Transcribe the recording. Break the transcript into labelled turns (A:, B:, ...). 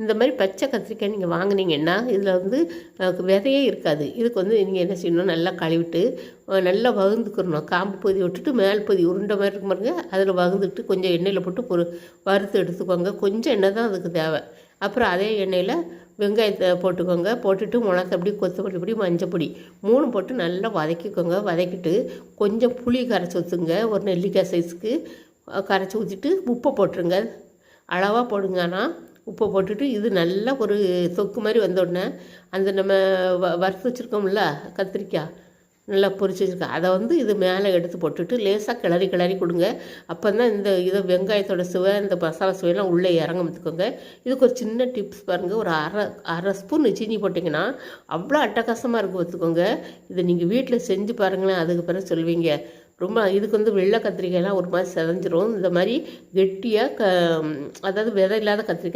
A: இந்த மாதிரி பச்சை கத்திரிக்காய் நீங்கள் வாங்கினீங்கன்னா இதில் வந்து விதையே இருக்காது. இதுக்கு வந்து நீங்கள் என்ன செய்யணும், நல்லா கழுவிட்டு நல்லா வகுந்துக்கிறணும். காம்பு பொதி விட்டுட்டு மேல் பொதி உருண்டை மாதிரி இருக்கும் பாருங்க, அதில் வகுந்துட்டு கொஞ்சம் எண்ணெயில் போட்டு வறுத்து எடுத்துக்கோங்க. கொஞ்சம் எண்ணெய் தான் அதுக்கு தேவை. அப்புறம் அதே எண்ணெயில் வெங்காயத்தை போட்டுக்கோங்க. போட்டுட்டு மிளகாப்பொடி, கொத்தமல்லி பொடி, மஞ்சப்பொடி 3 போட்டு நல்லா வதக்கிக்கோங்க. வதக்கிட்டு கொஞ்சம் புளி கரைச்சி ஊற்றுங்க. ஒரு நெல்லிக்காய் சைஸுக்கு கரைச்சி ஊற்றிட்டு உப்பை போட்டுருங்க. அளவாக போடுங்க. ஆனால் உப்பை போட்டுட்டு இது நல்லா ஒரு தொக்கு மாதிரி வந்தோடனே அந்த நம்ம வறுத்து வச்சுருக்கோம்ல கத்திரிக்காய் நல்லா பொரிச்சு வச்சுருக்கேன், அதை வந்து இது மேலே எடுத்து போட்டுட்டு லேசாக கிளறி கொடுங்க. அப்போ தான் இதை வெங்காயத்தோட சுவை, இந்த மசாலா சுவையெல்லாம் உள்ளே இறங்க பார்த்துக்கோங்க. இதுக்கு ஒரு சின்ன டிப்ஸ் பாருங்கள். ஒரு அரை ஸ்பூன் சீனி போட்டிங்கன்னா அவ்வளோ அட்டகாசமாக இருக்கும் பார்த்துக்கோங்க. இதை நீங்கள் வீட்டில் செஞ்சு பாருங்களேன், அதுக்கு பிறகு சொல்வீங்க. ரொம்ப இதுக்கு வந்து வெள்ளை கத்திரிக்காயெல்லாம் ஒரு மாதிரி செதஞ்சிரும். இந்த மாதிரி கெட்டியாக அதாவது விதை இல்லாத கத்திரிக்காய்